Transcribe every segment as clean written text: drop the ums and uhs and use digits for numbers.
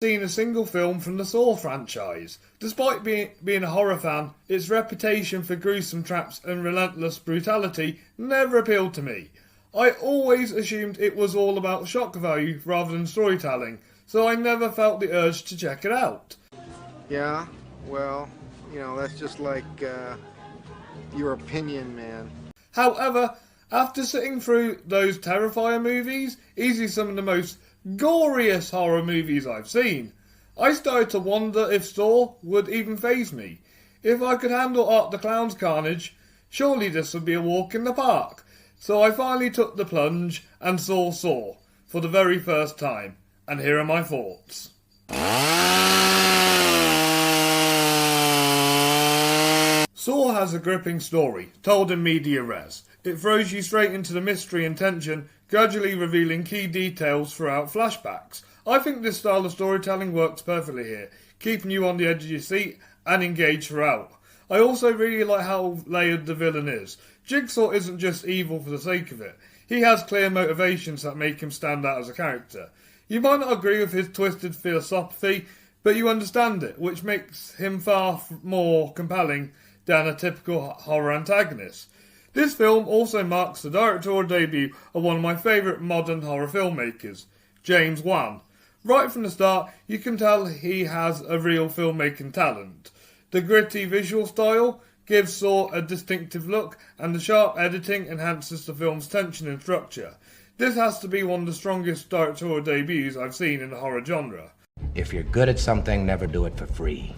Seen a single film from the Saw franchise. Despite being a horror fan, its reputation for gruesome traps and relentless brutality never appealed to me. I always assumed it was all about shock value rather than storytelling, so I never felt the urge to check it out. Yeah, well, that's just like your opinion, man. However, after sitting through those Terrifier movies, easily some of the most goriest horror movies I've seen, I started to wonder if Saw would even faze me. If I could handle Art the Clown's carnage, surely this would be a walk in the park. So I finally took the plunge and saw Saw for the very first time, and here are my thoughts. Saw has a gripping story, told in media res. It throws you straight into the mystery and tension, gradually revealing key details throughout flashbacks. I think this style of storytelling works perfectly here, keeping you on the edge of your seat and engaged throughout. I also really like how layered the villain is. Jigsaw isn't just evil for the sake of it. He has clear motivations that make him stand out as a character. You might not agree with his twisted philosophy, but you understand it, which makes him far more compelling than a typical horror antagonist. This film also marks the directorial debut of one of my favourite modern horror filmmakers, James Wan. Right from the start, you can tell he has a real filmmaking talent. The gritty visual style gives Saw a distinctive look, and the sharp editing enhances the film's tension and structure. This has to be one of the strongest directorial debuts I've seen in the horror genre. If you're good at something, never do it for free.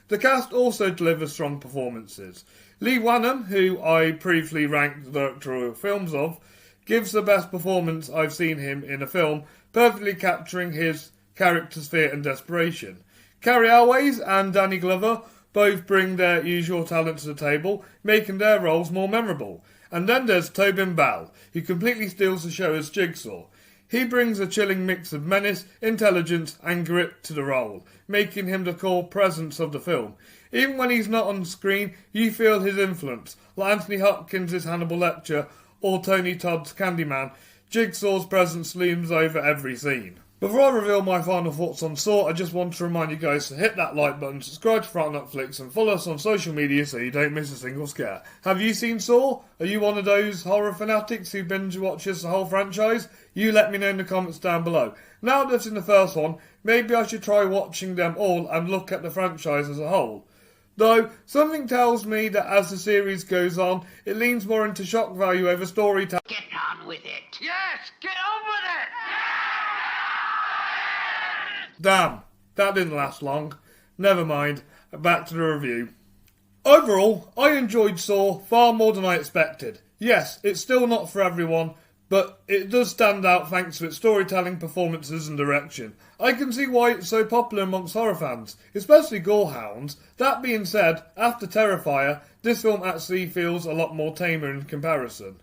The cast also delivers strong performances. Leigh Whannell, who I previously ranked the directorial films of, gives the best performance I've seen him in a film, perfectly capturing his character's fear and desperation. Carrie Elways and Danny Glover both bring their usual talent to the table, making their roles more memorable. And then there's Tobin Bell, who completely steals the show as Jigsaw. He brings a chilling mix of menace, intelligence and grit to the role, making him the core presence of the film. Even when he's not on screen, you feel his influence. Like Anthony Hopkins' Hannibal Lecter or Tony Todd's Candyman, Jigsaw's presence looms over every scene. Before I reveal my final thoughts on Saw, I just want to remind you guys to hit that like button, subscribe to Fright on Flix and follow us on social media so you don't miss a single scare. Have you seen Saw? Are you one of those horror fanatics who binge watches the whole franchise? You let me know in the comments down below. Now that I've seen the first one, maybe I should try watching them all and look at the franchise as a whole. Though, something tells me that as the series goes on, it leans more into shock value over storytelling. Get on with it. Yes, get on with it! Damn, that didn't last long. Never mind, back to the review. Overall, I enjoyed Saw far more than I expected. Yes, it's still not for everyone, but it does stand out thanks to its storytelling, performances and direction. I can see why it's so popular amongst horror fans, especially gorehounds. That being said, after Terrifier, this film actually feels a lot more tamer in comparison.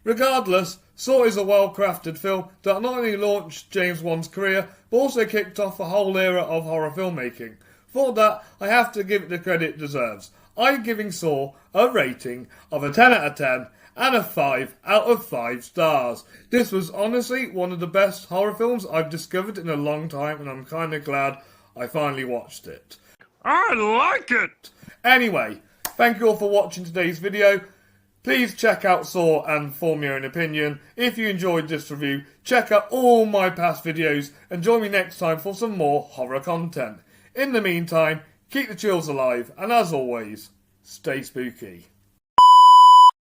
Regardless, Saw is a well-crafted film that not only launched James Wan's career, but also kicked off a whole era of horror filmmaking. For that, I have to give it the credit it deserves. I'm giving Saw a rating of a 10 out of 10 and a 5 out of 5 stars. This was honestly one of the best horror films I've discovered in a long time, and I'm kind of glad I finally watched it. I like it! Anyway, thank you all for watching today's video. Please check out Saw and form your own opinion. If you enjoyed this review, check out all my past videos and join me next time for some more horror content. In the meantime, keep the chills alive and as always, stay spooky.